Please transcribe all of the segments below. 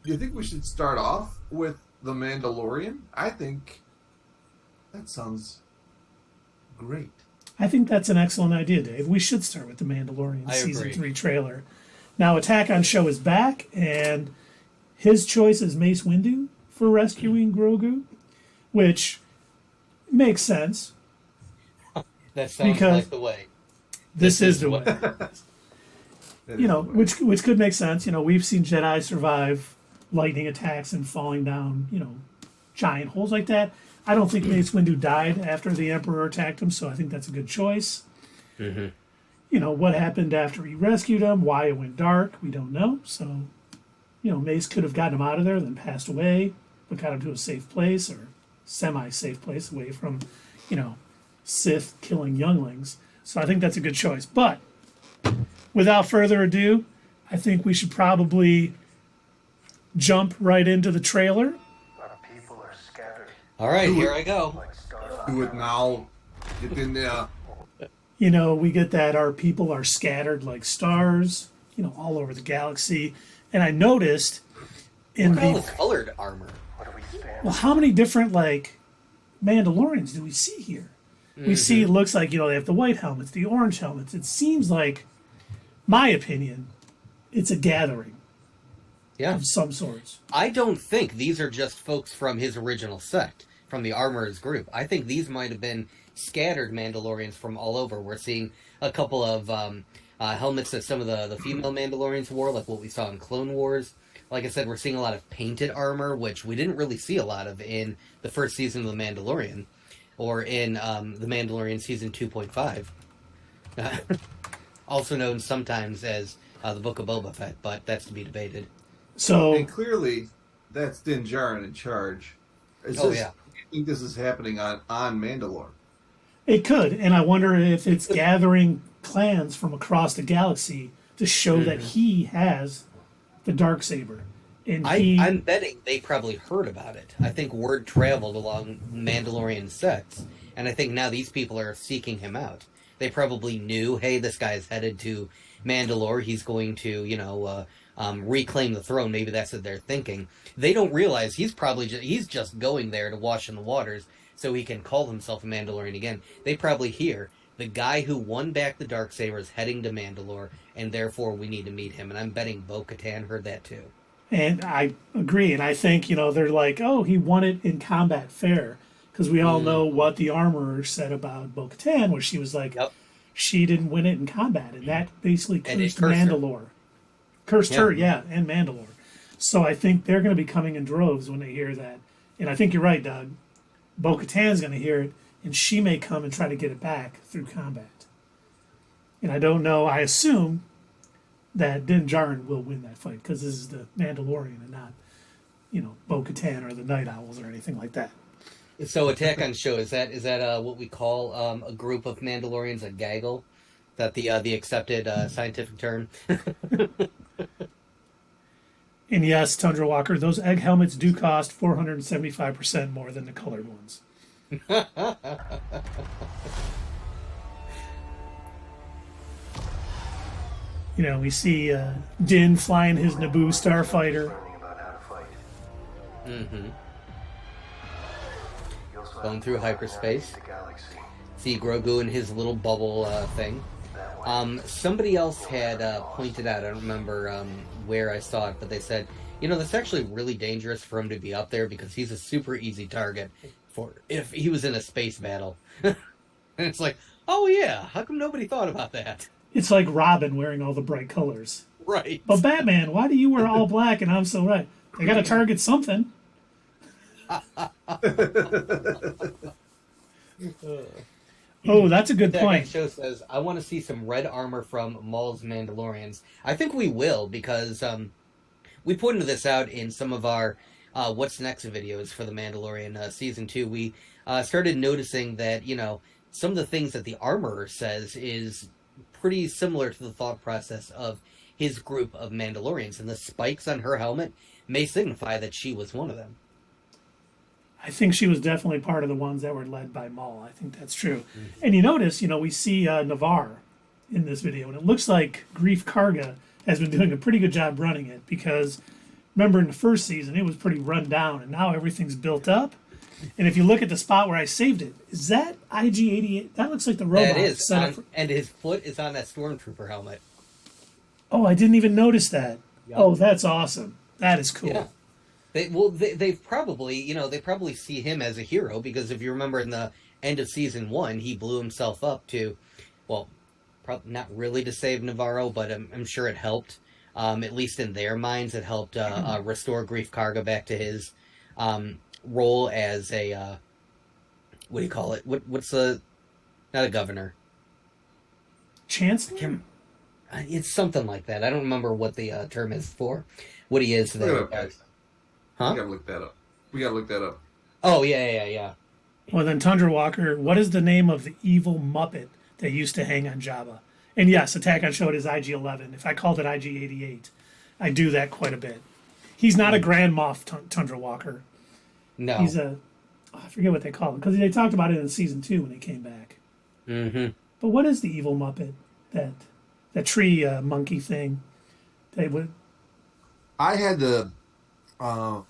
do you think we should start off with The Mandalorian? I think that sounds great. I think that's an excellent idea, Dave. We should start with The Mandalorian I Season agree. 3 trailer. Now, Attack on Show is back, and his choice is Mace Windu for rescuing Grogu, which makes sense. That sounds Because- like the way. This is the way. That You is know, the way. which could make sense. You know, we've seen Jedi survive lightning attacks and falling down, giant holes like that. I don't think Mace Windu died after the Emperor attacked him, so I think that's a good choice. Mm-hmm. You know, what happened after he rescued him, why it went dark, we don't know. So, Mace could have gotten him out of there, then passed away, but got him to a safe place or semi-safe place away from, Sith killing younglings. So I think that's a good choice. But without further ado, I think we should probably jump right into the trailer. Our people are scattered All right, here I go. like stars. Do it now. Get in there. We get that our people are scattered like stars, all over the galaxy. And I noticed in Look at all the the colored armor. What do we stand? well, how many different Mandalorians do we see here? We see it looks like, they have the white helmets, the orange helmets. It seems like, my opinion, it's a gathering Yeah. of some sorts. I don't think these are just folks from his original sect, from the Armorers group. I think these might have been scattered Mandalorians from all over. We're seeing a couple of helmets that some of the female Mandalorians wore, like what we saw in Clone Wars. Like I said, we're seeing a lot of painted armor, which we didn't really see a lot of in the first season of The Mandalorian, or in The Mandalorian Season 2.5. Also known sometimes as the Book of Boba Fett, but that's to be debated. So, And clearly, that's Din Djarin in charge. Oh, yeah. I think this is happening on Mandalore. it could. And I wonder if it's gathering clans from across the galaxy to show that he has the Darksaber. And I'm betting they probably heard about it. I think word traveled along Mandalorian sects, and I think now these people are seeking him out. They probably knew, hey, this guy's headed to Mandalore. He's going to, reclaim the throne. Maybe that's what they're thinking. They don't realize he's probably he's just going there to wash in the waters so he can call himself a Mandalorian again. They probably hear the guy who won back the Darksaber is heading to Mandalore, and therefore we need to meet him. And I'm betting Bo-Katan heard that too. And I agree. And I think, they're like, oh, he won it in combat fair. Because we all know what the armorer said about Bo-Katan, where she was like, Yep. she didn't win it in combat. And that basically And it cursed cursed her. Mandalore. Cursed her, and Mandalore. So I think they're going to be coming in droves when they hear that. And I think you're right, Doug. Bo-Katan's going to hear it, and she may come and try to get it back through combat. And I don't know, I assume that Din Djarin will win that fight, because this is the Mandalorian and not, Bo-Katan or the Night Owls or anything like that. So Attack on Show, is that what we call a group of Mandalorians, a gaggle? Is that the accepted scientific term? And yes, Tundra Walker, those egg helmets do cost 475% more than the colored ones. We see Din flying his Naboo starfighter. Learning about how to fight. Mm-hmm. You also Going have through to hyperspace. navigate the galaxy. See Grogu in his little bubble thing. That way. Somebody else had pointed out, I don't remember where I saw it, but they said, that's actually really dangerous for him to be up there because he's a super easy target for if he was in a space battle. And it's like, oh yeah, how come nobody thought about that? It's like Robin wearing all the bright colors. Right. But Batman, why do you wear all black and I'm so red? They got to target something. Oh, that's a good That point. show says, I want to see some red armor from Maul's Mandalorians. I think we will, because we pointed this out in some of our What's Next videos for the Mandalorian Season 2. We started noticing that, some of the things that the armorer says is pretty similar to the thought process of his group of Mandalorians. And the spikes on her helmet may signify that she was one of them. I think she was definitely part of the ones that were led by Maul. I think that's true. And you notice, we see Navarre in this video, and it looks like Grief Karga has been doing a pretty good job running it because remember in the first season, it was pretty run down, and now everything's built up. And if you look at the spot where I saved it, is that IG-88? That looks like the robot. That is, set up for... and his foot is on that stormtrooper helmet. Oh, I didn't even notice that. Yep. Oh, that's awesome. That is cool. Yeah. They probably, they probably see him as a hero, because if you remember in the end of season 1, he blew himself up to, well, probably not really to save Navarro, but I'm sure it helped. At least in their minds, it helped restore Grief Karga back to his role as a, what do you call it? What's not a governor? Chancellor? It's something like that. I don't remember what the term is for what he is there. Huh? We gotta look that up. Oh, yeah. Well, then, Tundra Walker, what is the name of the evil Muppet that used to hang on Jabba? And yes, Attack on Show is IG-11. If I called it IG-88, I do that quite a bit. He's not a Grand Moff Tundra Walker. No. He's I forget what they call him, because they talked about it in season 2 when he came back. Mm-hmm. But what is the evil Muppet? That tree monkey thing? They would. I had the, I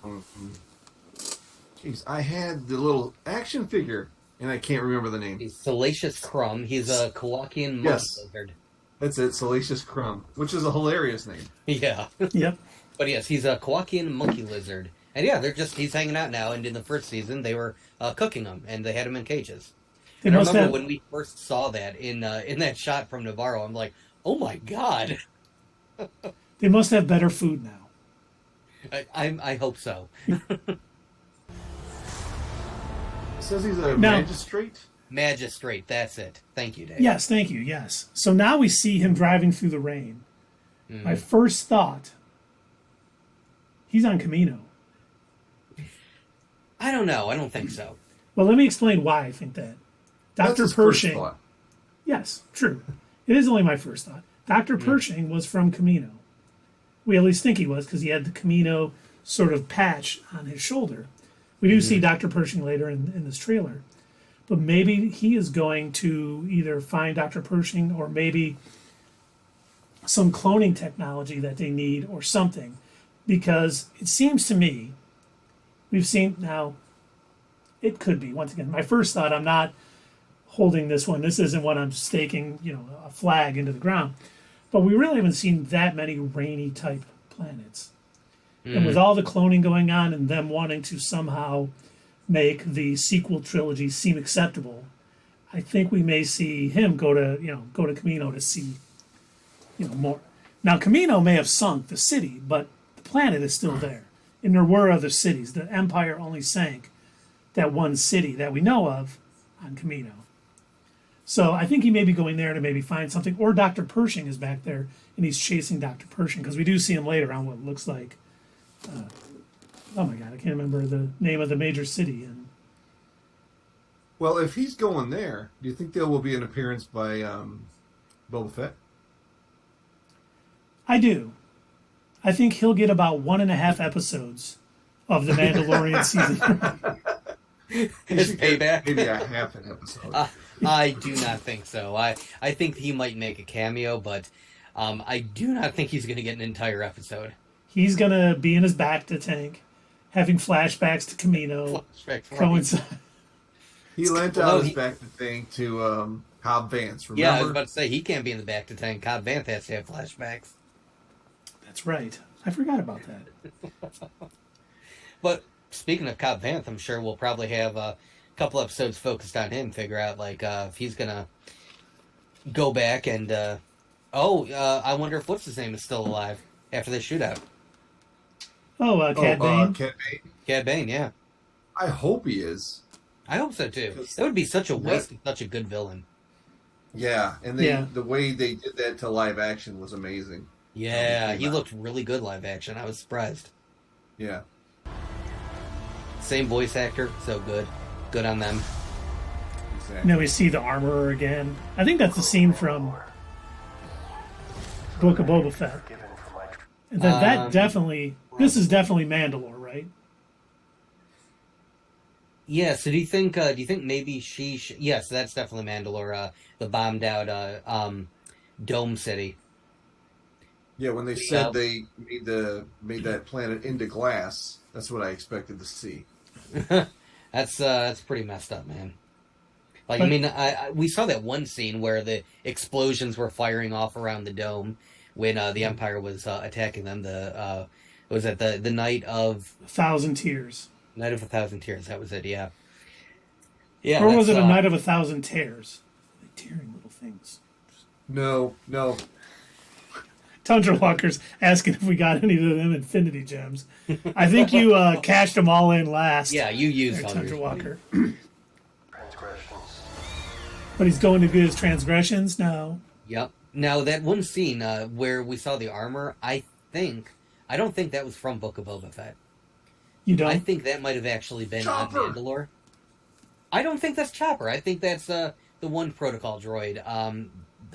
had the little action figure, and I can't remember the name. He's Salacious Crumb. He's a Kowakian monkey lizard. That's it, Salacious Crumb, which is a hilarious name. Yeah. Yep. But yes, he's a Kowakian monkey lizard. And yeah, he's hanging out now, and in the first season, they were cooking him, and they had him in cages. And I remember when we first saw that in that shot from Navarro, I'm like, oh my god. They must have better food now. I hope so. It says he's a magistrate? Magistrate, that's it. Thank you, Dave. Yes, thank you, yes. So now we see him driving through the rain. Mm. My first thought, he's on Camino. I don't know. I don't think so. Well, let me explain why I think that. Dr. Pershing. Yes, true. It is only my first thought. Dr. Pershing was from Camino. We at least think he was, because he had the Camino sort of patch on his shoulder. We do see Dr. Pershing later in this trailer. But maybe he is going to either find Dr. Pershing, or maybe some cloning technology that they need or something. Because it seems to me, we've seen now, it could be, once again, my first thought, I'm not holding this one. This isn't what I'm staking, a flag into the ground. But we really haven't seen that many rainy type planets. And with all the cloning going on and them wanting to somehow make the sequel trilogy seem acceptable, I think we may see him go to Camino to see, more. Now, Camino may have sunk the city, but the planet is still there. And there were other cities. The Empire only sank that one city that we know of on Camino. So I think he may be going there to maybe find something. Or Dr. Pershing is back there, and he's chasing Dr. Pershing, because we do see him later on what looks like, oh my god, I can't remember the name of the major city. Well, if he's going there, do you think there will be an appearance by Boba Fett? I do. I think he'll get about 1.5 episodes of The Mandalorian season. His payback. Maybe a half an episode. I do not think so. I think he might make a cameo, but I do not think he's going to get an entire episode. He's going to be in his back to tank, having flashbacks to Camino. Coincide. He lent out his back to tank to Cobb Vanth, remember? Yeah, I was about to say, he can't be in the back to tank. Cobb Vanth has to have flashbacks. That's right. I forgot about that. But speaking of Cobb Vanth, I'm sure we'll probably have a couple episodes focused on him, figure out if he's going to go back and... I wonder if what's-his-name is still alive after this shootout. Cad Bane? Cad Bane? Cad Bane, yeah. I hope he is. I hope so, too. That would be such a waste of such a good villain. Yeah, and the way they did that to live action was amazing. Yeah, he looked really good live action. I was surprised. Yeah. Same voice actor, so good. Good on them. Exactly. Now we see the armorer again. I think that's the scene from Book of Boba Fett. And that definitely, this is definitely Mandalore, right? Yeah, so do you think maybe yes, that's definitely Mandalore, the bombed out Dome City. Yeah, when they said they made that planet into glass, that's what I expected to see. That's pretty messed up, man. Like, I mean, we saw that one scene where the explosions were firing off around the dome when the Empire was attacking them. Was it the night of 1,000 Tears? Night of 1,000 Tears? That was it. Yeah. Yeah. Or was it a Night of 1,000 Tears? Like tearing little things. No. Tundra Walker's asking if we got any of them Infinity Gems. I think you cashed them all in last. Yeah, you used there, all Tundra yours. Walker. Transgressions. But he's going to do his transgressions now. Yep. Now, that one scene where we saw the armor, I don't think that was from Book of Boba Fett. You don't? I think that might have actually been Chopper. on Mandalore. I don't think that's Chopper. I think that's the one protocol droid,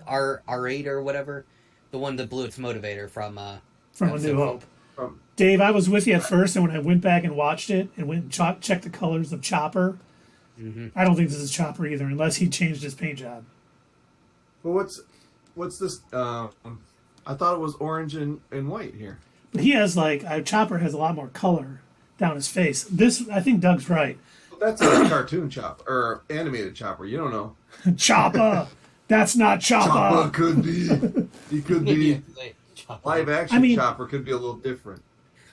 R8 or whatever, the one that blew its motivator from A Episode New 4. Hope. Dave, I was with you at first, and when I went back and watched it and went and checked the colors of Chopper, I don't think this is Chopper either, unless he changed his paint job. Well, what's this? I thought it was orange and white here. But he has Chopper has a lot more color down his face. This, I think Doug's right. That's a cartoon Chopper or animated Chopper. You don't know. Chopper! That's not Chopper Chopper! could be. He could be. Chopper. Live action Chopper could be a little different.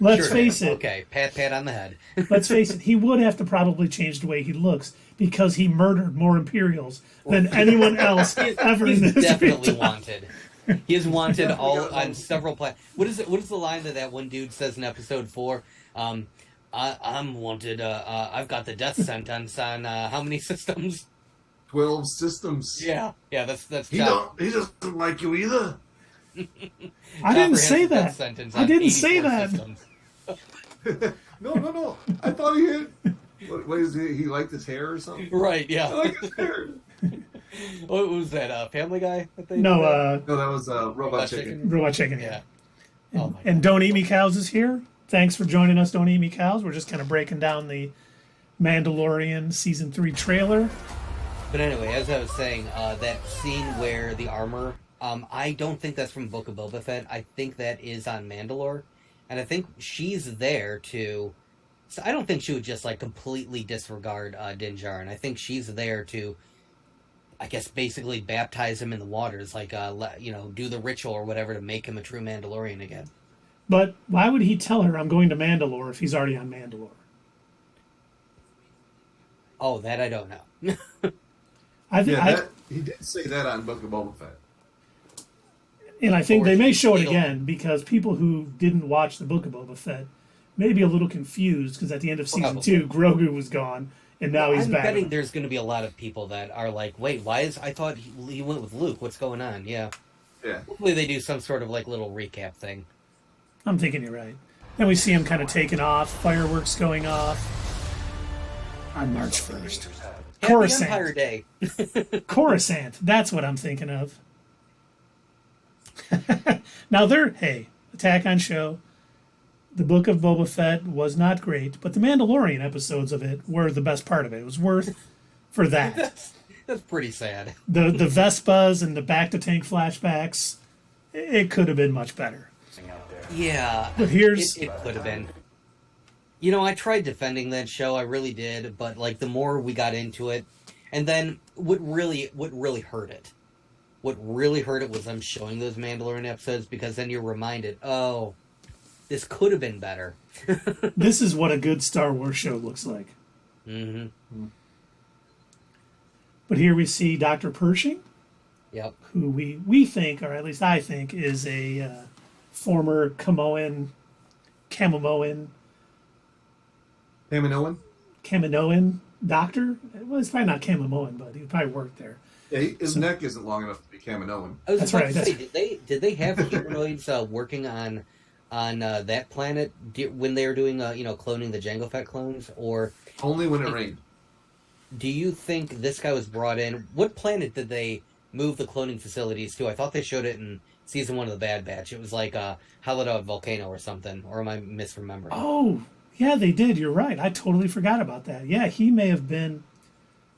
Let's face it. Okay, pat on the head. Let's face it. He would have to probably change the way he looks because he murdered more Imperials than anyone else ever in He's this definitely time. wanted. He is wanted all on several planets. What is the line that one dude says in episode 4? I'm wanted. I've got the death sentence on how many systems? 12 systems. Yeah, that's. He doesn't like you either. I didn't say that. I didn't say that. No. I thought he had. What is he? He liked his hair or something? Right. Yeah. I like his hair. What was that? Family Guy? I think. No, No, that was Robot Chicken. Robot Chicken. Yeah. And Don't Eat Me Cows is here. Thanks for joining us, Don't Eat Me Cows. We're just kind of breaking down the Mandalorian Season 3 trailer. But anyway, as I was saying, that scene where the armor, I don't think that's from Book of Boba Fett. I think that is on Mandalore. And I think she's there to... So I don't think she would just, completely disregard Din Djarin. I think she's there to, I guess, basically baptize him in the waters, do the ritual or whatever to make him a true Mandalorian again. But why would he tell her I'm going to Mandalore if he's already on Mandalore? Oh, that I don't know. He did say that on Book of Boba Fett. And I think they may show it again because people who didn't watch the Book of Boba Fett may be a little confused because at the end of Season 2, Grogu was gone and now he's back. I'm betting there's going to be a lot of people that are like, wait, I thought he went with Luke. What's going on? Yeah. Hopefully they do some sort of little recap thing. I'm thinking you're right. Then we see him kind of taking off, fireworks going off on March 1st. Happy Empire Day. Coruscant. That's what I'm thinking of. Now Attack on Show. The Book of Boba Fett was not great, but the Mandalorian episodes of it were the best part of it. It was worth for that. That's pretty sad. The Vespas and the back to tank flashbacks, it could have been much better. Yeah, but it could have been. I tried defending that show, I really did, but the more we got into it, and then what really hurt it was them showing those Mandalorian episodes because then you're reminded, oh, this could have been better. This is what a good Star Wars show looks like. Mm-hmm. But here we see Dr. Pershing. Yep. Who we think, or at least I think, is a former Kaminoan doctor. Well, it's probably not Kaminoan, but he probably worked there. Yeah, his neck isn't long enough to be Kaminoan. I was about to say, did they have humanoids working on that planet when they were doing cloning the Jango Fett clones, or only when it rained? Do you think this guy was brought in? What planet did they move the cloning facilities to? I thought they showed it in season 1 of the Bad Batch. It was like a Halidov volcano or something, or am I misremembering? Oh, yeah, they did. You're right. I totally forgot about that. Yeah, he may have been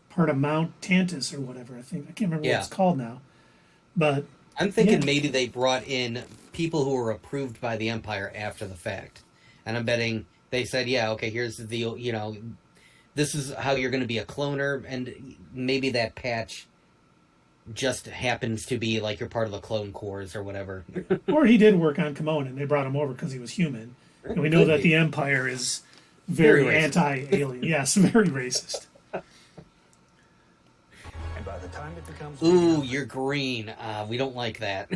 part of Mount Tantus or whatever. I can't remember what it's called now. But I'm thinking maybe they brought in people who were approved by the Empire after the fact. And I'm betting they said, yeah, okay, here's the deal, this is how you're going to be a cloner, and maybe that patch just happens to be like you're part of the clone corps or whatever. Or he did work on Kimon, and they brought him over because he was human. And we know that the Empire is very anti-alien. Yes, very racist. And by the time it becomes Ooh, you're green. We don't like that.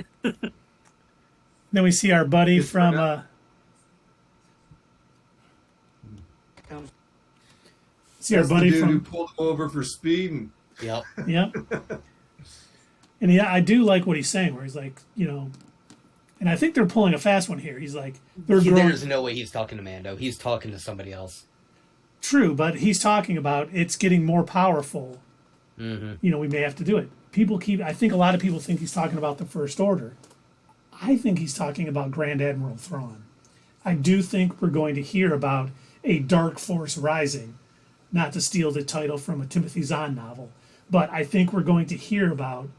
Then we see our buddy from... see our buddy the dude from... who pulled him over for speeding. Yep. Yep. And yeah, I do like what he's saying, where he's like, and I think they're pulling a fast one here. He's like, there's no way he's talking to Mando. He's talking to somebody else. True, but he's talking about it's getting more powerful. Mm-hmm. We may have to do it. I think a lot of people think he's talking about the First Order. I think he's talking about Grand Admiral Thrawn. I do think we're going to hear about a Dark Force rising, not to steal the title from a Timothy Zahn novel, but I think we're going to hear about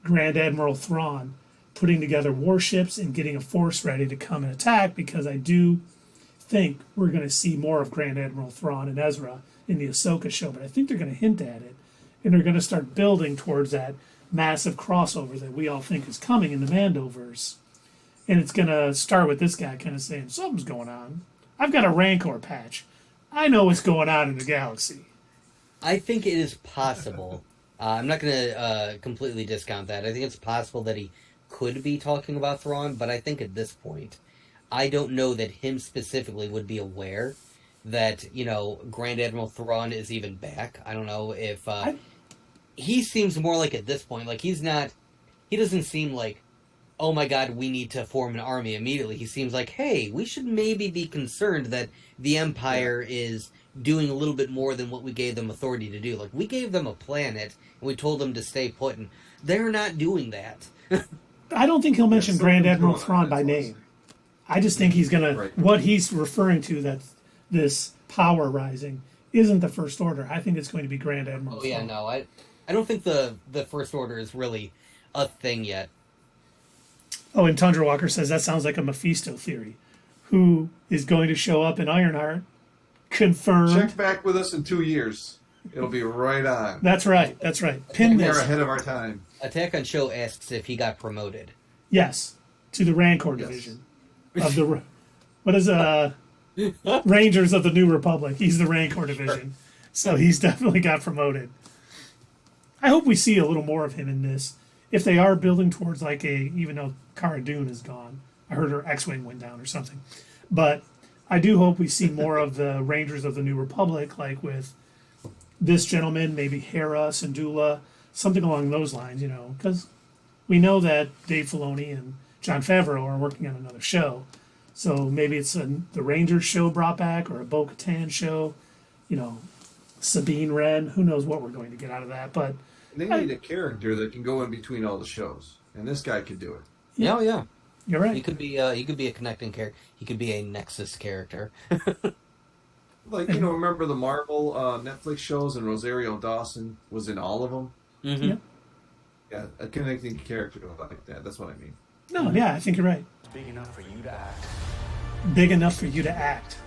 Grand Admiral Thrawn putting together warships and getting a force ready to come and attack, because I do think we're going to see more of Grand Admiral Thrawn and Ezra in the Ahsoka show, but I think they're going to hint at it, and they're going to start building towards that massive crossover that we all think is coming in the Mandoverse. And it's going to start with this guy kind of saying, something's going on. I've got a Rancor patch. I know what's going on in the galaxy. I think it is possible. I'm not going to completely discount that. I think it's possible that he could be talking about Thrawn, but I think at this point, I don't know that him specifically would be aware that, Grand Admiral Thrawn is even back. I don't know if... he seems more like at this point, like he doesn't seem like, oh my god, we need to form an army immediately. He seems like, hey, we should maybe be concerned that the Empire is doing a little bit more than what we gave them authority to do. Like, we gave them a planet, and we told them to stay put, and they're not doing that. I don't think he'll mention Grand Admiral Thrawn by name. I just think he's going to... What he's referring to, that this power rising, isn't the First Order. I think it's going to be Grand Admiral Thrawn. Yeah, no, I don't think the First Order is really a thing yet. Oh, and Tundra Walker says that sounds like a Mephisto theory. Who is going to show up in Ironheart? Confirmed. Check back with us in 2 years. It'll be right on. That's right. Pin this. We're ahead of our time. Attack on Show asks if he got promoted. Yes, to the Rancor division of the what is Rangers of the New Republic. He's the Rancor division, so he's definitely got promoted. I hope we see a little more of him in this. If they are building towards even though Cara Dune is gone, I heard her X-wing went down or something, but I do hope we see more of the Rangers of the New Republic, like with this gentleman, maybe Hera, Syndulla, something along those lines, because we know that Dave Filoni and Jon Favreau are working on another show. So maybe it's the Rangers show brought back, or a Bo-Katan show, Sabine Wren. Who knows what we're going to get out of that, but... They need a character that can go in between all the shows, and this guy could do it. Yeah. You're right. He could be a connecting character. He could be a Nexus character. Remember the Marvel Netflix shows, and Rosario Dawson was in all of them? Mm-hmm. Yeah. Yeah, a connecting character like that. That's what I mean. No, yeah, I think you're right. big enough for you to act. Big enough for you to act.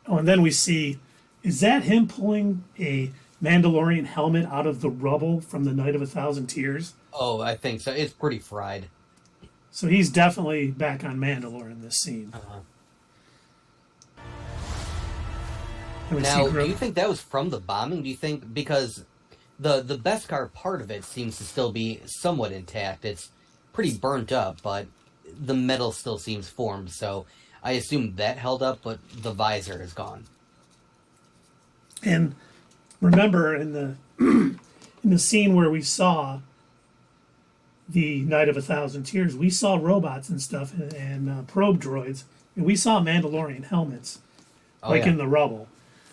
Oh, and then we see, is that him pulling a Mandalorian helmet out of the rubble from the Night of a Thousand Tears? Oh, I think so. It's pretty fried. So he's definitely back on Mandalore in this scene. Uh-huh. And Now, do you think that was from the bombing? Do you think, because the Beskar part of it seems to still be somewhat intact. It's pretty burnt up, but the metal still seems formed, so I assume that held up, but the visor is gone. And remember in the in the scene where we saw the Night of a Thousand Tears, we saw robots and stuff and probe droids, and we saw Mandalorian helmets, in the rubble.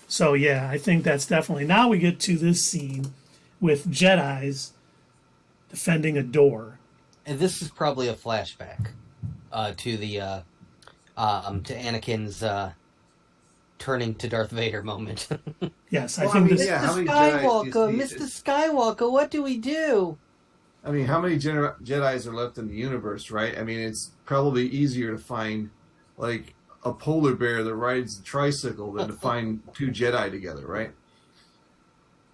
So yeah, I think that's definitely... Now we get to this scene with Jedis defending a door. And this is probably a flashback to the to Anakin's turning to Darth Vader moment. Yes, I think this... Yeah, how Mr. many Jedis Skywalker, do you see? Mr. Skywalker, what do we do? I mean, how many Jedis are left in the universe, right? I mean, it's probably easier to find, like, a polar bear that rides a tricycle than to find two Jedi together, right?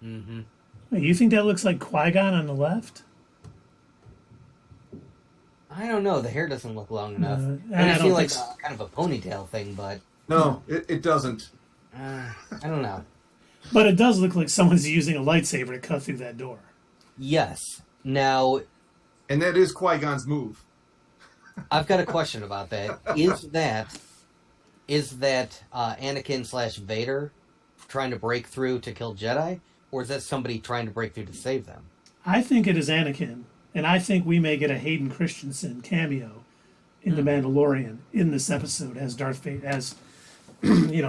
Mm-hmm. Wait, you think that looks like Qui-Gon on the left? I don't know. The hair doesn't look long enough. I I don't feel like think so. kind of a ponytail thing, but No, it doesn't. I don't know. But it does look like someone's using a lightsaber to cut through that door. Yes. Now, And that is Qui-Gon's move. I've got a question about that. Is that Anakin / Vader trying to break through to kill Jedi, or is that somebody trying to break through to save them? I think it is Anakin, and I think we may get a Hayden Christensen cameo in The Mandalorian in this episode as Darth Vader,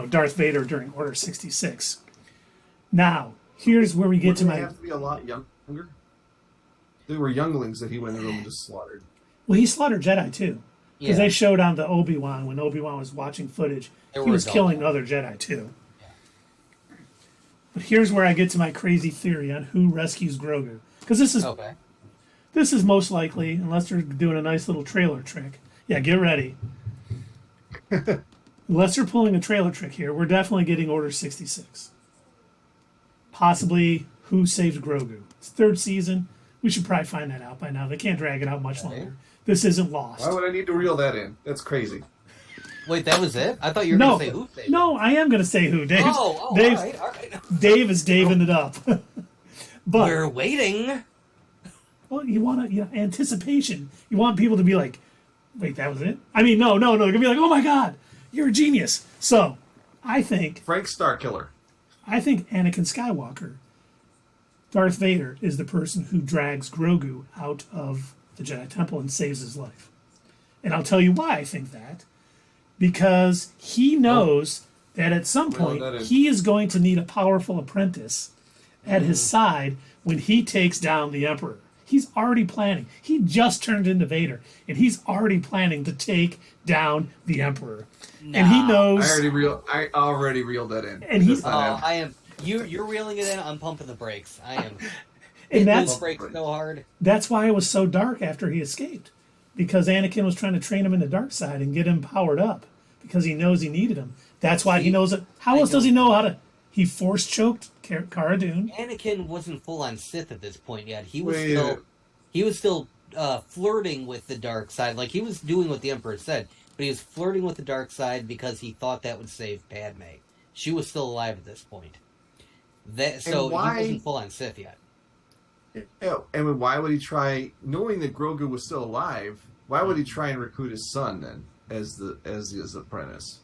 Darth Vader during Order 66. Now, here's where we get to Wouldn't my. they have to be a lot younger? They were younglings that he went in and just slaughtered. Well, he slaughtered Jedi too, because Yeah. they showed on the Obi-Wan when Obi-Wan was watching footage. They He were was adult. killing other Jedi too. But here's where I get to my crazy theory on who rescues Grogu, because Okay. this is most likely, unless they're doing a nice little trailer trick. Yeah, get ready. Unless they're pulling a trailer trick here, we're definitely getting Order 66. Possibly who saved Grogu. It's third season. We should probably find that out by now. They can't drag it out much longer. This isn't Lost. Why would I need to reel that in? That's crazy. Wait, that was it? I thought you were No, going to say who saved no, I am going to say who. Dave. Oh, Dave, all right. Dave is Daving it up. But We're waiting. well, you want anticipation. You want people to be like, "Wait, that was it?" I mean, no. They're gonna be like, "Oh my God, you're a genius." So, I think Frank Starkiller. Anakin Skywalker, Darth Vader, is the person who drags Grogu out of the Jedi Temple and saves his life. And I'll tell you why I think that. Because he knows that at some point he is going to need a powerful apprentice at his side when he takes down the Emperor. He's already planning. He just turned into Vader, and he's already planning to take down the Emperor. And he knows. I already reeled that in. And he's- That's not happening. I am. You're reeling it in. I'm pumping the brakes. I am. And hitting that's those brakes so hard. That's why it was so dark after he escaped. Because Anakin was trying to train him in the dark side and get him powered up. Because he knows he needed him. That's why he knows it. How else does he know how to... He force choked Cara Dune. Anakin wasn't full on Sith at this point yet. He Wait. was still flirting with the dark side. Like, he was doing what the Emperor said, but he was flirting with the dark side because he thought that would save Padme. She was still alive at this point. So he wasn't full on Sith yet. Yeah, and why would he try, knowing that Grogu was still alive, why would he try and recruit his son then as his apprentice?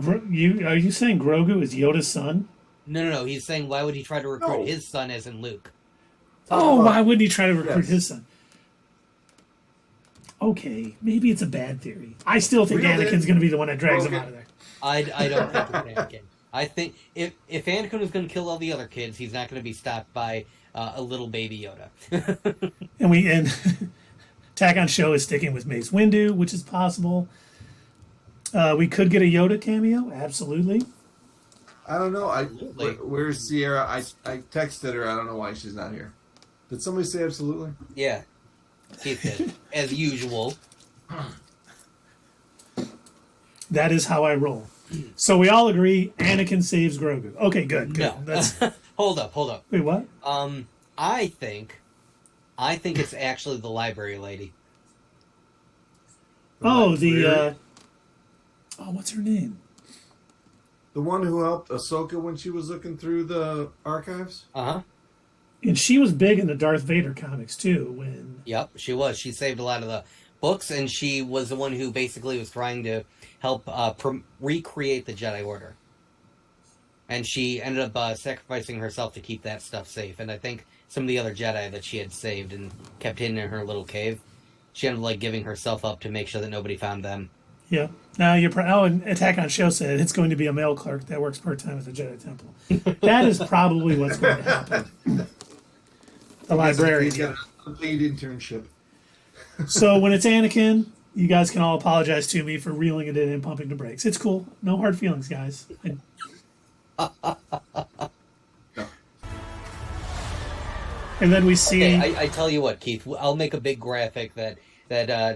Are you saying Grogu is Yoda's son? No. He's saying, why would he try to recruit his son as in Luke? Oh, why wouldn't he try to recruit Yes. his son? Okay, maybe it's a bad theory. I still think Really? Anakin's going to be the one that drags him out of there. I don't think it's Anakin. I think if Anakin was going to kill all the other kids, he's not going to be stopped by a little baby Yoda. And Attack on Show is sticking with Mace Windu, which is possible. We could get a Yoda cameo, absolutely. I don't know. Absolutely. Where's Sierra? I texted her. I don't know why she's not here. Did somebody say absolutely? Yeah, Keith did, as usual. That is how I roll. So we all agree Anakin saves Grogu. Okay, good. No, That's, hold up. wait, what? I think it's actually the library lady. Oh, what's her name? The one who helped Ahsoka when she was looking through the archives? And she was big in the Darth Vader comics too. Yep, she was. She saved a lot of the books, and she was the one who basically was trying to help recreate the Jedi Order. And she ended up sacrificing herself to keep that stuff safe. And I think some of the other Jedi that she had saved and kept hidden in her little cave, she ended up giving herself up to make sure that nobody found them. Yeah. Now and Attack on Show said it's going to be a mail clerk that works part-time at the Jedi Temple. That is probably what's going to happen. The librarian. He's got an unpaid internship. So when it's Anakin, you guys can all apologize to me for reeling it in and pumping the brakes. It's cool. No hard feelings, guys. And then we see... Okay, I tell you what, Keith, I'll make a big graphic that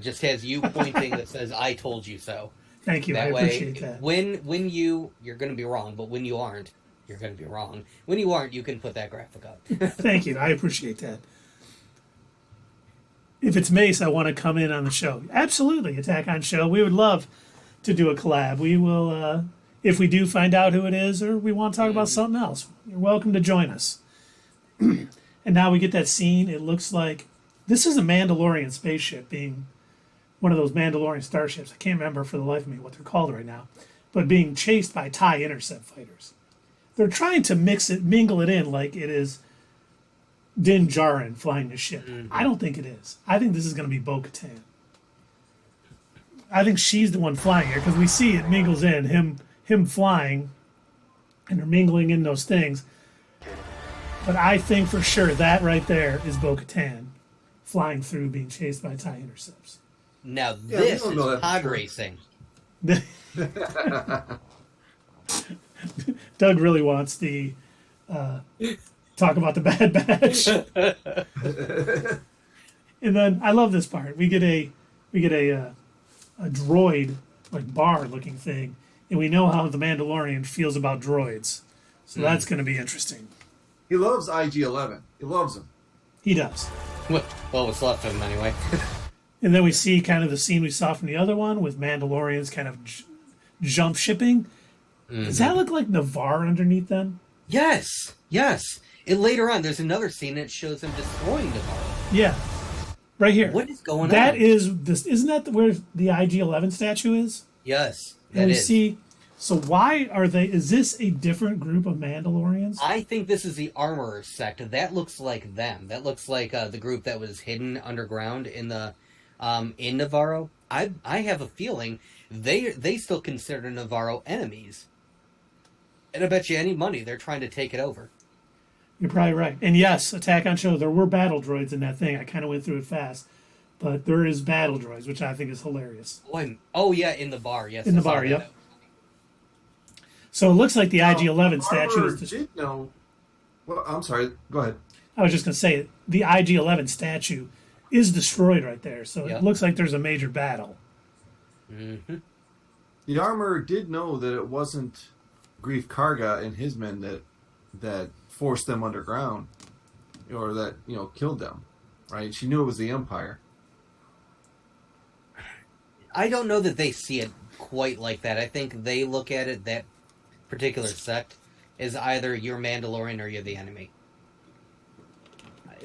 just has you pointing that says, I told you so. Thank you, That I way, appreciate that. when you're going to be wrong, but when you aren't, you're going to be wrong. When you aren't, you can put that graphic up. Thank you, I appreciate that. If it's Mace, I want to come in on the show. Absolutely, Attack on Show. We would love to do a collab. We will, if we do find out who it is or we want to talk about something else, you're welcome to join us. And now we get that scene. It looks like this is a Mandalorian spaceship being one of those Mandalorian starships. I can't remember for the life of me what they're called right now, but being chased by TIE intercept fighters. They're trying to mingle it in like it is Din Djarin flying the ship. I don't think it is. I think this is going to be Bo-Katan. I think she's the one flying here because we see it mingles in him flying, and they're mingling in those things. But I think for sure that right there is Bo-Katan flying through, being chased by TIE intercepts. Now this is pod racing. Doug really wants the talk about the Bad Batch. And then I love this part. We get a droid, like bar looking thing, and we know how the Mandalorian feels about droids. So that's going to be interesting. He loves IG-11. He loves him. He does. Well, what's left of him anyway. And then we see kind of the scene we saw from the other one with Mandalorians kind of jump shipping. Does that look like Navarre underneath them? Yes. And later on, there's another scene that shows him destroying Navarro. Yeah. Right here. What is going on? That is this. Isn't that where the IG-11 statue is? Yes, And we see. So why are they? Is this a different group of Mandalorians? I think this is the Armorer sect. That looks like them. That looks like the group that was hidden underground in the in Navarro. I have a feeling they still consider Navarro enemies. And I bet you any money they're trying to take it over. You're probably right. And yes, Attack on Show, there were battle droids in that thing. I kind of went through it fast. But there is battle droids, which I think is hilarious. Oh yeah, in the bar, yes. In the bar, yep. So it looks like the IG-11 statue is... did know... Well, I'm sorry. Go ahead. I was just going to say, the IG-11 statue is destroyed right there. So it looks like there's a major battle. Mm-hmm. The armorer did know that it wasn't Grief Karga and his men that forced them underground, or that killed them, right? She knew it was the Empire. I don't know that they see it quite like that. I think they look at it, that particular sect, is either you're Mandalorian or you're the enemy.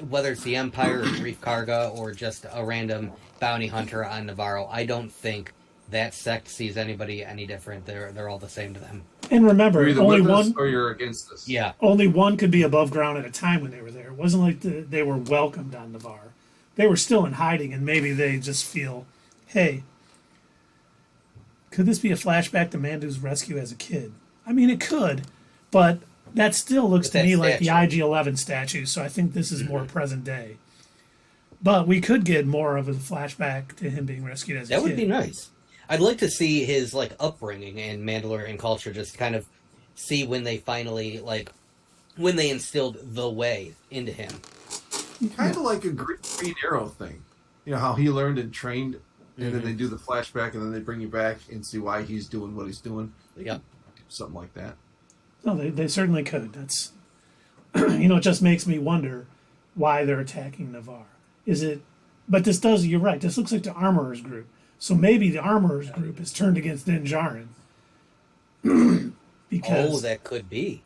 Whether it's the Empire or Grief Karga or just a random bounty hunter on Navarro, I don't think that sect sees anybody any different. They're all the same to them. And remember, You're either only with us one, or you're against us. Yeah. only one could be above ground at a time when they were there. It wasn't like they were welcomed on Navarre. They were still in hiding, and maybe they just feel, hey, could this be a flashback to Mando's rescue as a kid? I mean, it could, but that still looks to me like the IG-11 statue, so I think this is more present day. But we could get more of a flashback to him being rescued as a kid. That would be nice. I'd like to see his upbringing in Mandalorian culture, just kind of see when they finally when they instilled the way into him. Kind of like a Green Arrow thing. How he learned and trained, and then they do the flashback, and then they bring you back and see why he's doing what he's doing. Yep. Something like that. No, they certainly could. That's, it just makes me wonder why they're attacking Navarre. But this does, you're right, this looks like the Armorer's group. So maybe the Armorer's group is turned against Din Djarin. Because... Oh, that could be.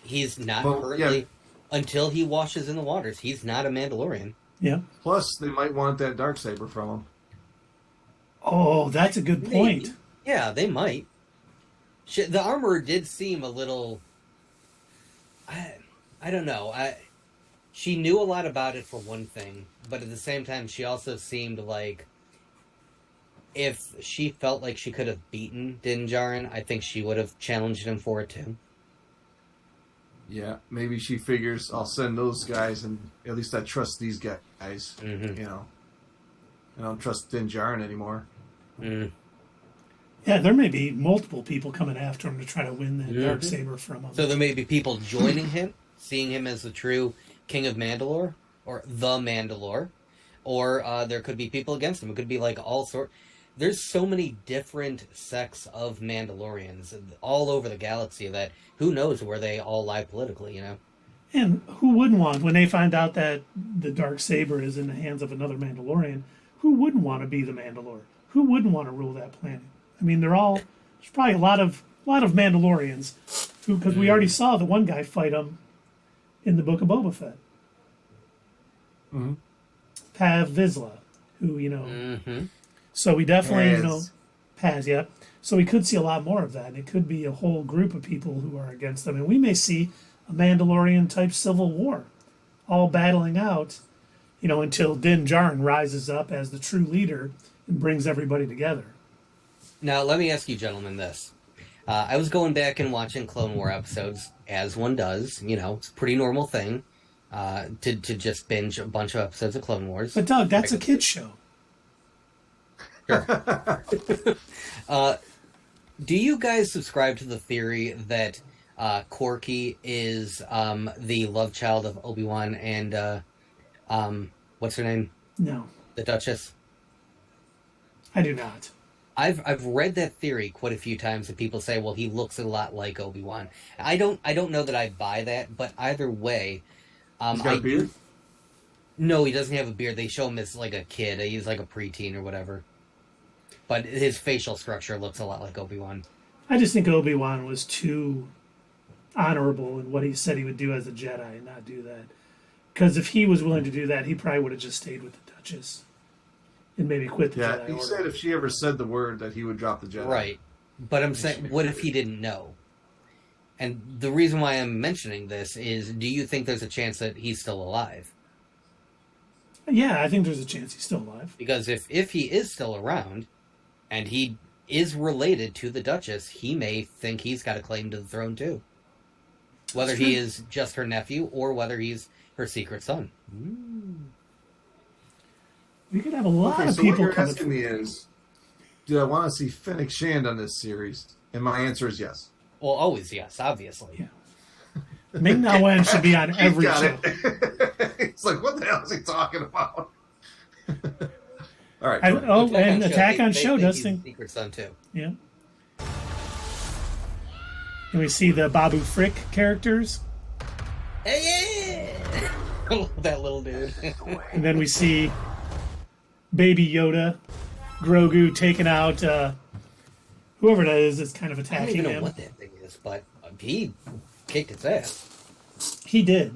He's not currently, until he washes in the waters, he's not a Mandalorian. Yeah. Plus, they might want that Darksaber from him. Oh, that's a good point. Maybe. Yeah, they might. The Armorer did seem a little... I don't know. She knew a lot about it for one thing, but at the same time, she also seemed like if she felt like she could have beaten Din Djarin, I think she would have challenged him for it too. Yeah, maybe she figures I'll send those guys, and at least I trust these guys. I don't trust Din Djarin anymore. Mm. Yeah, there may be multiple people coming after him to try to win that Darksaber from him. So there may be people joining him, seeing him as the true King of Mandalore or the Mandalore, or there could be people against him. It could be like all sort. There's so many different sects of Mandalorians all over the galaxy that who knows where they all lie politically, you know? And who wouldn't want, when they find out that the dark saber is in the hands of another Mandalorian, who wouldn't want to be the Mandalore? Who wouldn't want to rule that planet? I mean, there's probably a lot of Mandalorians who, because we already saw the one guy fight him in the Book of Boba Fett. Mm-hmm. Pav Vizsla, who, so we definitely, Paz, yeah. So we could see a lot more of that, and it could be a whole group of people who are against them, and we may see a Mandalorian-type civil war, all battling out, until Din Djarin rises up as the true leader and brings everybody together. Now, let me ask you gentlemen this. I was going back and watching Clone War episodes, as one does. It's a pretty normal thing to just binge a bunch of episodes of Clone Wars. But Doug, that's a kid's show. Do you guys subscribe to the theory that Corky is the love child of Obi-Wan and what's her name? No. The Duchess? I do not. I've read that theory quite a few times, and people say, well, he looks a lot like Obi-Wan. I don't know that I buy that, but either way, he's got a beard? No, he doesn't have a beard. They show him as like a kid. He's like a preteen or whatever. But his facial structure looks a lot like Obi-Wan. I just think Obi-Wan was too honorable in what he said he would do as a Jedi and not do that. Because if he was willing to do that, he probably would have just stayed with the Duchess and maybe quit the Jedi He Order. said if she ever said the word that he would drop the Jedi. Right. But I'm saying, what if he didn't know? And the reason why I'm mentioning this is, do you think there's a chance that he's still alive? Yeah, I think there's a chance he's still alive. Because if he is still around, and he is related to the Duchess, he may think he's got a claim to the throne too. Whether he is just her nephew or whether he's her secret son. We could have a lot of so people what you're coming. asking me is, do I want to see Fennec Shand on this series? And my answer is yes. Well, always yes, obviously. Yeah. Ming-Na Wen should be on every got show. it. It's like, what the hell is he talking about? All right. And Attack on Show they does he's think. secret son too. Yeah. And we see the Babu Frick characters. Hey, yeah! That little dude. And then we see Baby Yoda, Grogu taking out whoever that is that's kind of I don't attacking even know him. what that thing is, but he kicked its ass. He did.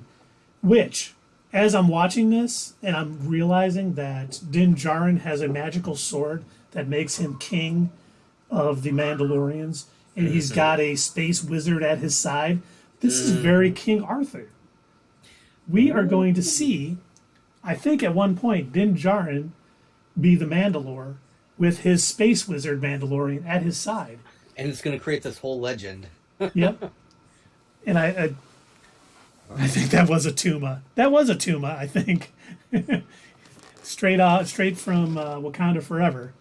Which, as I'm watching this, and I'm realizing that Din Djarin has a magical sword that makes him king of the Mandalorians, and he's got a space wizard at his side. This is very King Arthur. We are going to see, I think at one point, Din Djarin be the Mandalore with his space wizard Mandalorian at his side. And it's going to create this whole legend. Yep. And I think that was a Tuma. That was a Tuma, I think. straight from Wakanda Forever.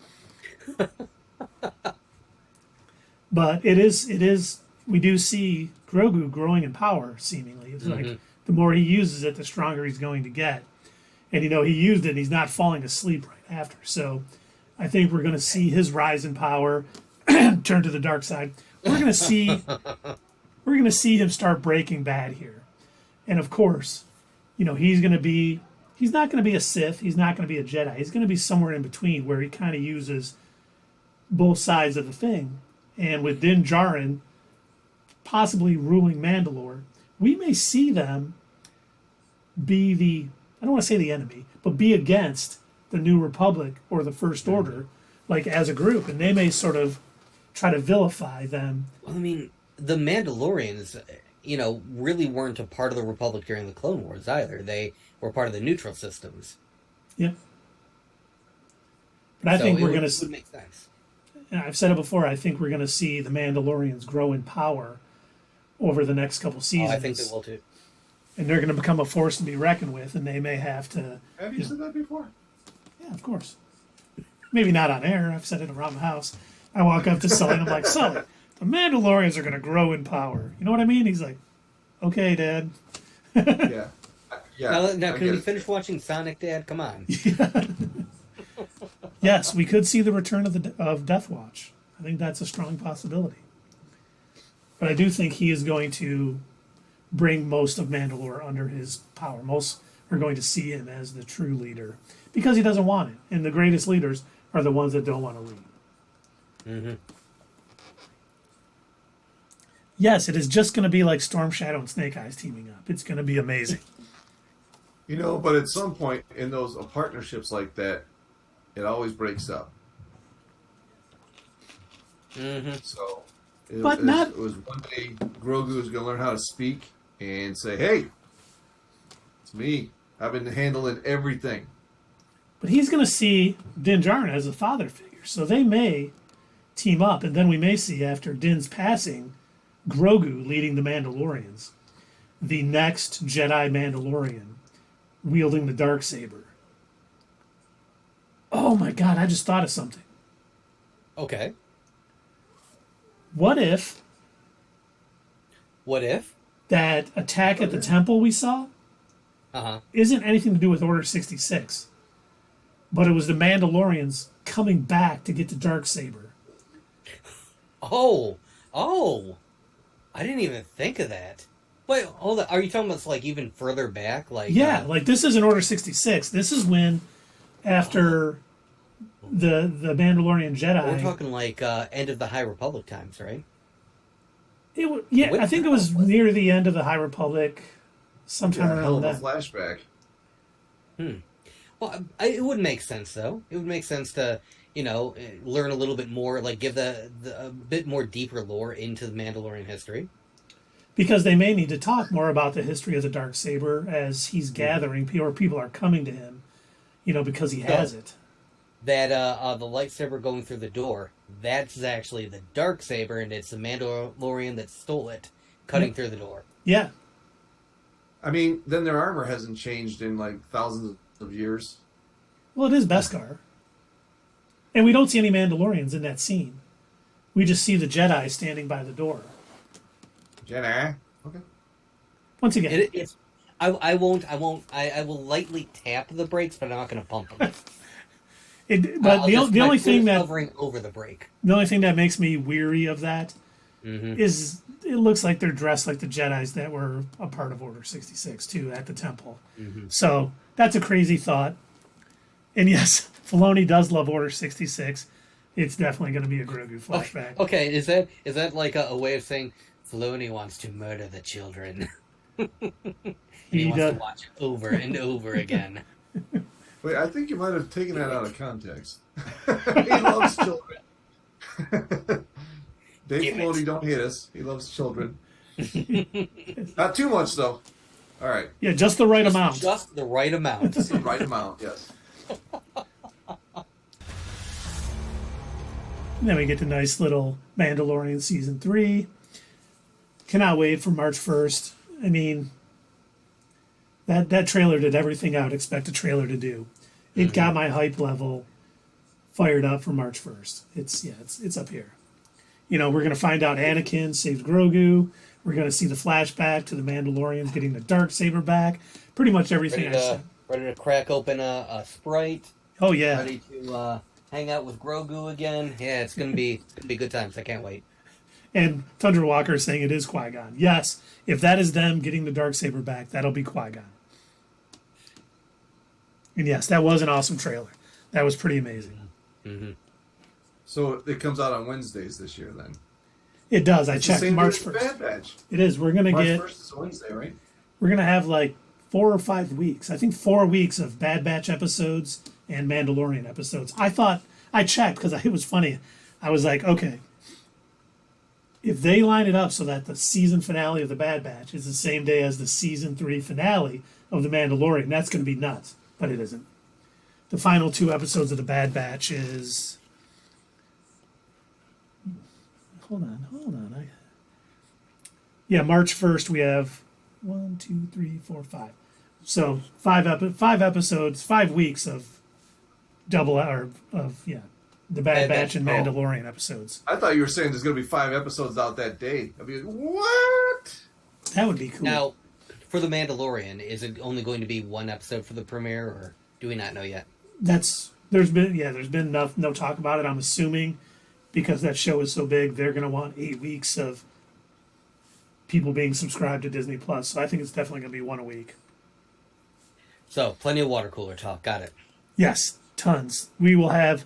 But it is. We do see Grogu growing in power. Seemingly, it's like the more he uses it, the stronger he's going to get. And he used it, and he's not falling asleep right after. So, I think we're going to see his rise in power, turn to the dark side. We're going to see him start breaking bad here. And of course, he's not going to be a Sith. He's not going to be a Jedi. He's going to be somewhere in between where he kind of uses both sides of the thing. And with Din Djarin possibly ruling Mandalore, we may see them be I don't want to say the enemy, but be against the New Republic or the First Order, like as a group. And they may sort of try to vilify them. Well, I mean, the Mandalorians, really weren't a part of the Republic during the Clone Wars either. They were part of the neutral systems. Yep. But I think we're going to... would make sense. I've said it before, I think we're going to see the Mandalorians grow in power over the next couple seasons. Oh, I think they will too. And they're going to become a force to be reckoned with, and they may have to... Have you said that before? Yeah, of course. Maybe not on air. I've said it around the house. I walk up to Sully and I'm like, Sully, the Mandalorians are going to grow in power. You know what I mean? He's like, okay, Dad. Yeah. Yeah. Now I can we get finish watching Sonic, Dad? Come on. Yes, we could see the return of Death Watch. I think that's a strong possibility. But I do think he is going to bring most of Mandalore under his power. Most are going to see him as the true leader because he doesn't want it. And the greatest leaders are the ones that don't want to lead. Mm-hmm. Yes, it is just going to be like Storm Shadow and Snake Eyes teaming up. It's going to be amazing. You know, but at some point in those partnerships like that, it always breaks up. Mm-hmm. So, it But was one day Grogu was going to learn how to speak and say, "Hey, it's me. I've been handling everything." But he's going to see Din Djarin as a father figure. So they may team up, and then we may see, after Din's passing, Grogu leading the Mandalorians, the next Jedi Mandalorian, wielding the Darksaber. Oh my God, I just thought of something. Okay. What if What if? that attack at the temple we saw Uh-huh. isn't anything to do with Order 66, but it was the Mandalorians coming back to get the Darksaber? Oh. I didn't even think of that. Wait, hold on. Are you talking about like even further back? Like Yeah, like this isn't Order 66. This is when, after the Mandalorian Jedi. we're talking like end of the High Republic times, right? I think it was near the end of the High Republic, sometime Yeah, hell around of a then. flashback. Well, it would make sense though. It would make sense to learn a little bit more, like give a bit more deeper lore into the Mandalorian history. Because they may need to talk more about the history of the Darksaber as he's gathering, or people are coming to him, because he has it. That the lightsaber going through the door, that's actually the Darksaber, and it's the Mandalorian that stole it, cutting through the door. Yeah. I mean, then their armor hasn't changed in like thousands of years. Well, it is Beskar. And we don't see any Mandalorians in that scene. We just see the Jedi standing by the door. Jedi. Okay. Once again, I will lightly tap the brakes, but I'm not going to pump them. but the only thing that hovering over the brake. the only thing that makes me weary of that is it looks like they're dressed like the Jedis that were a part of Order 66 too at the temple. So that's a crazy thought. And yes, Filoni does love Order 66. It's definitely going to be a Grogu flashback. Okay, is that like a way of saying Filoni wants to murder the children? he wants to watch it over and over again. Wait, I think you might have taken that out of context. He loves children. Dave Filoni, don't hit us. He loves children. Not too much, though. All right. Yeah, just the right amount. Just the right amount. Just the right amount, yes. And then we get the nice little Mandalorian Season 3. Cannot wait for March 1st. I mean, that trailer did everything I would expect a trailer to do. It got my hype level fired up for March 1st. It's up here. We're going to find out Anakin saved Grogu. We're going to see the flashback to the Mandalorians getting the Darksaber back. Pretty much everything I said. Ready to crack open a Sprite. Oh, yeah. Ready to hang out with Grogu again. Yeah, it's gonna be good times. I can't wait. And Tundra Walker is saying it is Qui-Gon. Yes, if that is them getting the Darksaber back, that'll be Qui-Gon. And yes, that was an awesome trailer. That was pretty amazing. Mm-hmm. So it comes out on Wednesdays this year, then. It does. I It's the checked same March day as 1st. Bad Batch. It is. We're gonna March get. 1st is a Wednesday, right? We're gonna have like 4 or 5 weeks. I think 4 weeks of Bad Batch episodes and Mandalorian episodes. I checked because it was funny. I was like, okay, if they line it up so that the season finale of the Bad Batch is the same day as the season 3 finale of the Mandalorian, that's going to be nuts. But it isn't. The final 2 episodes of the Bad Batch is. Hold on. March 1st we have 1, 2, 3, 4, 5. So 5 episodes, 5 weeks of the Bad Batch and Mandalorian episodes. I thought you were saying there's going to be 5 episodes out that day. I'd be like, what? That would be cool. Now, for The Mandalorian, is it only going to be one episode for the premiere, or do we not know yet? There's been no talk about it. I'm assuming because that show is so big, they're going to want 8 weeks of people being subscribed to Disney Plus. So I think it's definitely going to be one a week. So plenty of water cooler talk. Got it. Yes, tons. We will have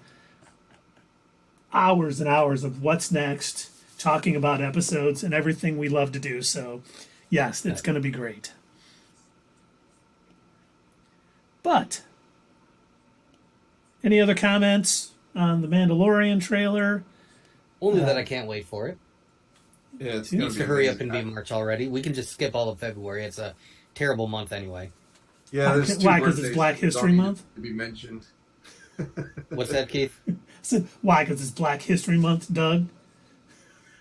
hours and hours of what's next, talking about episodes and everything we love to do. So, yes, it's going to be great. But, any other comments on the Mandalorian trailer? Only that I can't wait for it. Yeah, it's It gonna needs be to hurry up amazing. and be March already. We can just skip all of February. It's a terrible month anyway. Yeah, there's two Why? Because it's birthdays Black that History don't need Month? to be mentioned. What's that, Keith? Why? Because it's Black History Month, Doug?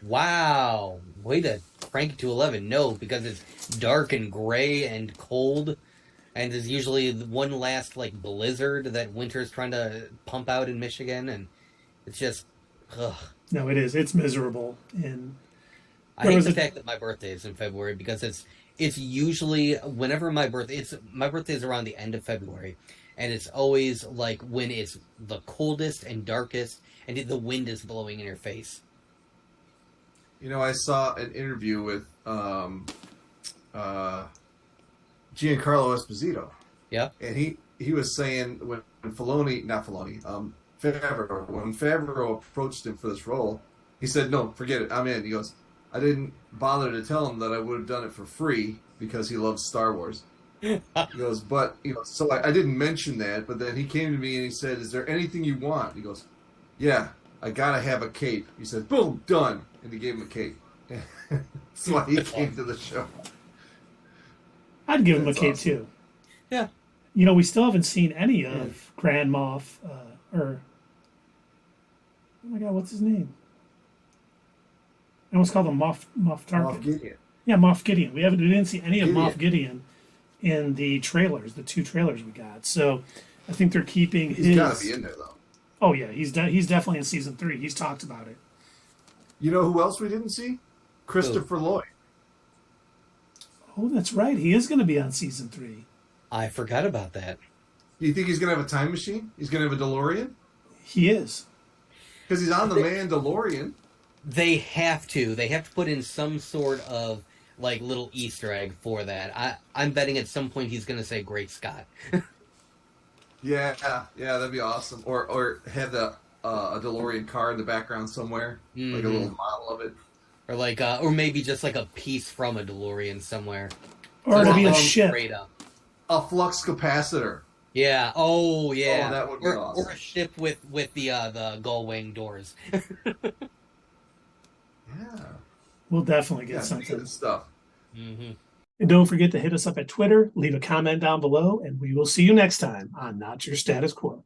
Wow. Way to crank it to 11. No, because it's dark and gray and cold. And there's usually one last, blizzard that winter's trying to pump out in Michigan. And it's just, ugh. No, it is. It's miserable. And I hate the fact that my birthday is in February because it's usually whenever my birthday is around the end of February, and it's always when it's the coldest and darkest and the wind is blowing in your face. You know, I saw an interview with Giancarlo Esposito. Yeah. And he was saying when Favreau approached him for this role, he said, "No, forget it, I'm in." He goes, "I didn't bother to tell him that I would have done it for free because he loves Star Wars." He goes, "But so I didn't mention that." But then he came to me and he said, "Is there anything you want?" He goes, "Yeah, I gotta have a cape." He said, "Boom, done," and he gave him a cape. That's why he came to the show. I'd give him a That's cape awesome. too. Yeah. We still haven't seen any of Grand Moff, oh my God, what's his name? I almost called him Moff Tarkin. Moff Gideon. Yeah, Moff Gideon. We didn't see any of Gideon. Moff Gideon in the trailers, the 2 trailers we got. So I think they're keeping He's got to be in there though. Oh yeah, he's definitely in season 3. He's talked about it. You know who else we didn't see? Christopher Lloyd. Oh, that's right. He is going to be on season 3. I forgot about that. Do you think he's going to have a time machine? He's going to have a DeLorean? He is. Because he's on the Mandalorian. They have to put in some sort of little Easter egg for that. I'm betting at some point he's going to say Great Scott. Yeah, that'd be awesome. Or have a DeLorean car in the background somewhere, like a little model of it, or or maybe just a piece from a DeLorean somewhere. Or it'll be a ship. Straight up. a flux capacitor. Yeah. Oh, yeah. Oh, that would be awesome. Or a ship with the gull wing doors. Yeah, We'll definitely get something. good stuff. Mm-hmm. And don't forget to hit us up at Twitter, leave a comment down below, and we will see you next time on Not Your Status Quo.